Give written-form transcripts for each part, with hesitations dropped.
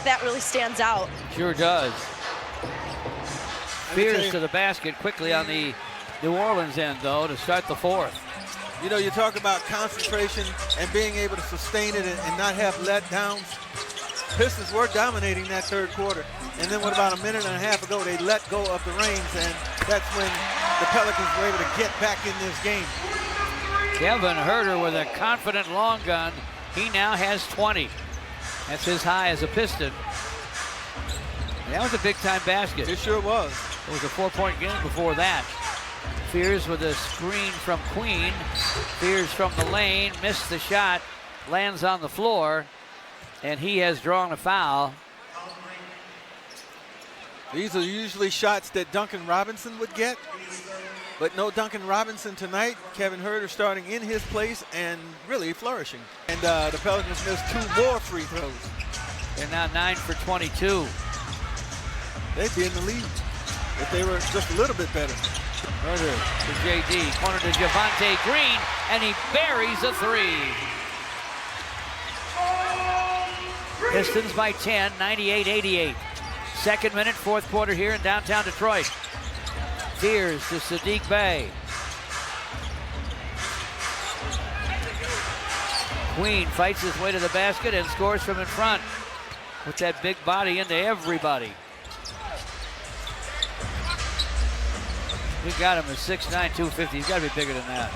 That really stands out. Sure does. Fears to the basket quickly on the New Orleans end, though, to start the fourth. You know, you talk about concentration and being able to sustain it and not have letdowns. Pistons were dominating that third quarter. And then about a minute and a half ago, they let go of the reins, and that's when the Pelicans were able to get back in this game. Kevin Huerter with a confident long gun. He now has 20. That's his high as a Piston. That was a big-time basket. It sure was. It was a 4-point game before that. Fears with a screen from Queen. Fears from the lane, missed the shot, lands on the floor, and he has drawn a foul. These are usually shots that Duncan Robinson would get, but no Duncan Robinson tonight. Kevin Huerter starting in his place and really flourishing. And the Pelicans missed 2 more free throws. They're now 9 for 22. They'd be in the lead if they were just a little bit better. Huerter to JD, corner to Javonte Green, and he buries a 3. Pistons by 10, 98-88. Second minute, fourth quarter here in downtown Detroit. Fears to Saddiq Bey. Queen fights his way to the basket and scores from in front with that big body into everybody. We got him at 6'9", 250. He's got to be bigger than that.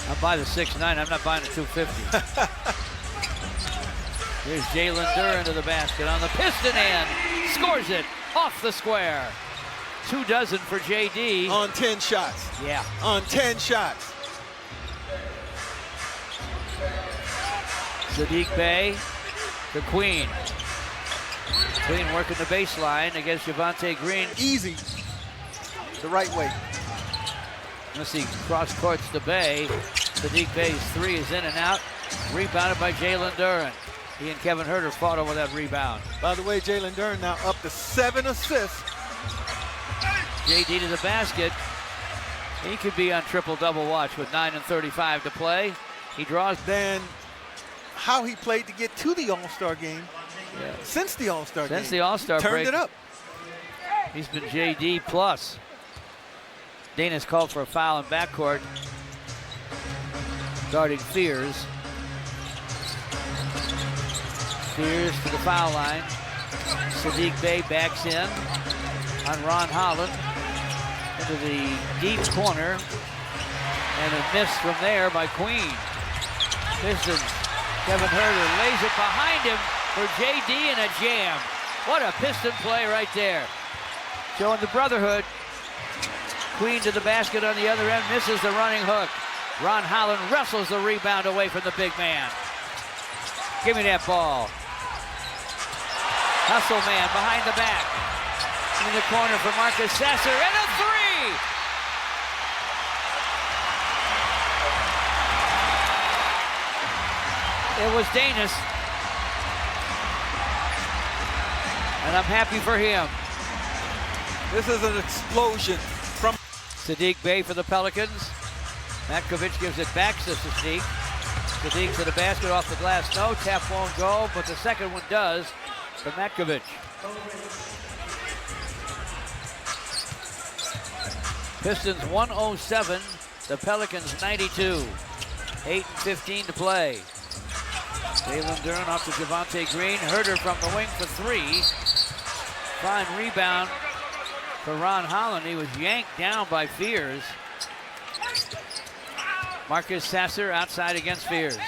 I'll buy the 6'9". I'm not buying the 250. Here's Jalen Duren to the basket on the Piston end. Scores it off the square. 2 dozen for JD. On 10 shots. Yeah. On 10 shots. Saddiq Bey to Queen. Queen working the baseline against Javonte Green. Easy. The right way. Let's see, cross courts to Bey. Saddiq Bey's 3 is in and out. Rebounded by Jalen Duren. He and Kevin Huerter fought over that rebound. By the way, Jalen Duren now up to 7 assists. JD to the basket. He could be on triple-double watch with 9 and 35 to play. He draws. Then how he played to get to the All-Star game. Yeah. Since the All-Star game. Since the All-Star break. Turned it up. He's been JD plus. Dana's called for a foul in backcourt. Guarding Fears. Fears to the foul line. Saddiq Bey backs in on Ron Holland into the deep corner, and a miss from there by Queen. Pistons. Kevin Huerter lays it behind him for JD and a jam. What a Piston play right there. Showing the brotherhood. Queen to the basket on the other end, misses the running hook. Ron Holland wrestles the rebound away from the big man. Give me that ball. Hustle man behind the back. In the corner for Marcus Sasser, and a 3! It was Danis. And I'm happy for him. This is an explosion from Saddiq Bey for the Pelicans. Matkovic gives it back to Saddiq. Saddiq to the basket off the glass. No, tap won't go, but the second one does for Matkovic. Pistons 107, the Pelicans 92. 8:15 to play. Jalen Duren off to Javonte Green. Huerter from the wing for 3. Fine rebound for Ron Holland. He was yanked down by Fears. Marcus Sasser outside against Fears.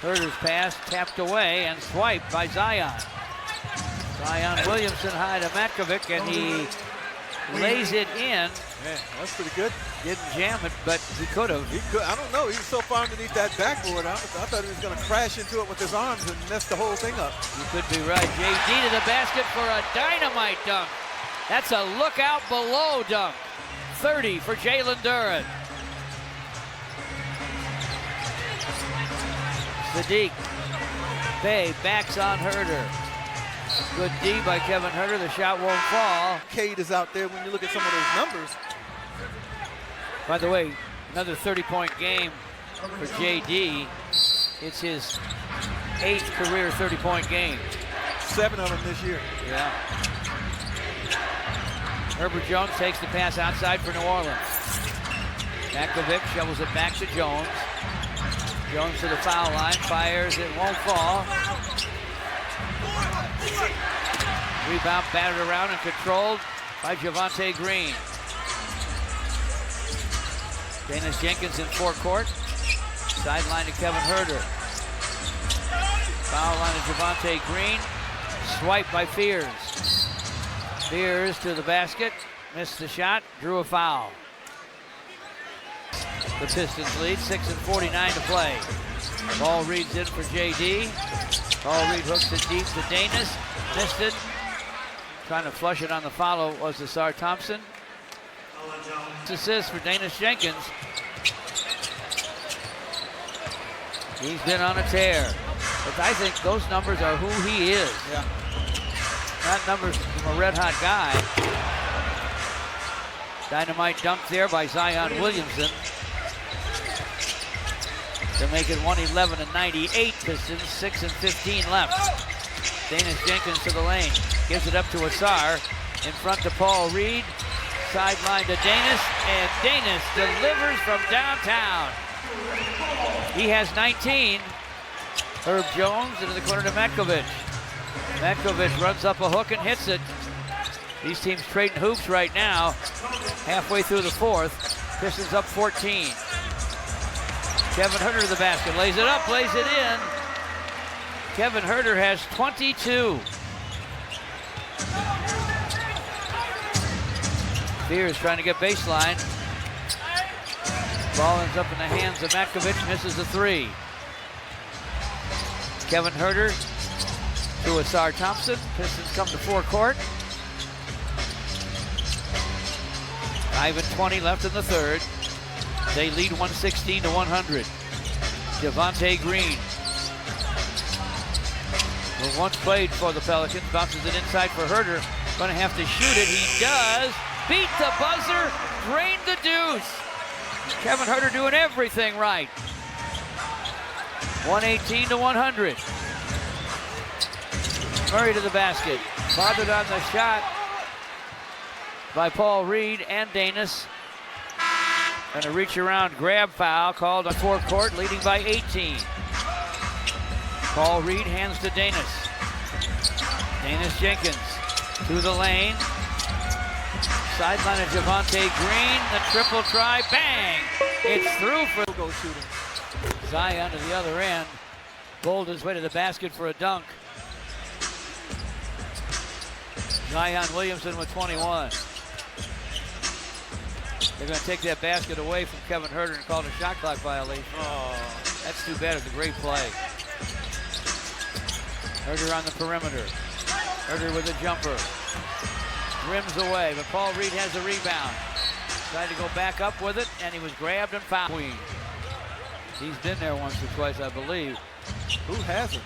Huerter's pass tapped away and swiped by Zion. Zion Williamson high to Matkovic, and he lays it in. Man, that's pretty good. Didn't jam it, but he could have. He could. I don't know. He was so far underneath that backboard. I thought he was going to crash into it with his arms and mess the whole thing up. You could be right. JD to the basket for a dynamite dunk. That's a look out below dunk. 30 for Jalen Duren. Saddiq Bey backs on Huerter. Good D by Kevin Huerter. The shot won't fall. Cade is out there when you look at some of those numbers. By the way, another 30-point game for JD. It's his 8th career 30-point game. 7 of them this year. Yeah. Herbert Jones takes the pass outside for New Orleans. Makovic shovels it back to Jones. Jones to the foul line, fires, it won't fall. Rebound batted around and controlled by Javonte Green. Dennis Jenkins in forecourt. Sideline to Kevin Huerter. Foul line to Javonte Green. Swipe by Fears. Fears to the basket. Missed the shot. Drew a foul. The Pistons lead. 6:49 to play. Ball Reed's in for JD. Ball Reed hooks it deep to Danis. Missed it. Trying to flush it on the follow was Asar Thompson. Assist for Dennis Jenkins. He's been on a tear. But I think those numbers are who he is. Yeah. Not numbers from a red-hot guy. Dynamite dunk there by Zion Williamson to make it 111-98 Pistons, 6:15 left. Dennis Jenkins to the lane, gives it up to Asar, in front to Paul Reed, sideline to Danis, and Danis delivers from downtown. He has 19. Herb Jones into the corner to Makovic. Makovic runs up a hook and hits it. These teams trading hoops right now. Halfway through the fourth, Pistons up 14. Kevin Huerter to the basket, lays it up, lays it in. Kevin Huerter has 22. Fears trying to get baseline. Ball ends up in the hands of Makovic, misses the three. Kevin Huerter to Asar Thompson. Pistons come to forecourt. 5:20 left in the third. They lead 116-100. Javonte Green, who once played for the Pelicans, bounces it inside for Huerter. Gonna have to shoot it, he does. Beat the buzzer, drained the deuce. Kevin Huerter doing everything right. 118-100. Murray to the basket. Bothered on the shot by Paul Reed and Danis. And a reach around grab foul called on forecourt, leading by 18. Paul Reed hands to Danis. Dennis Jenkins to the lane. Sideline of Javonte Green, the triple try, bang! It's through for go shooting. Zion to the other end. Bowled his way to the basket for a dunk. Zion Williamson with 21. They're going to take that basket away from Kevin Huerter and call it a shot clock violation. Oh, that's too bad. It's a great play. Huerter on the perimeter. Huerter with a jumper. Rims away, but Paul Reed has the rebound. Tried to go back up with it, and he was grabbed and fouled. Queen. He's been there once or twice, I believe. Who hasn't?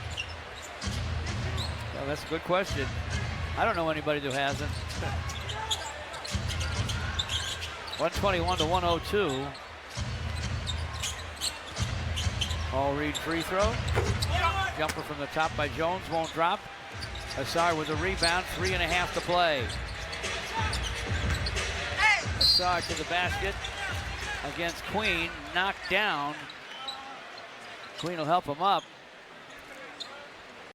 Well, that's a good question. I don't know anybody who hasn't. 121-102. Paul Reed free throw. Jumper from the top by Jones, won't drop. Asar with a rebound, 3.5 to play. Asar to the basket against Queen, knocked down. Queen will help him up.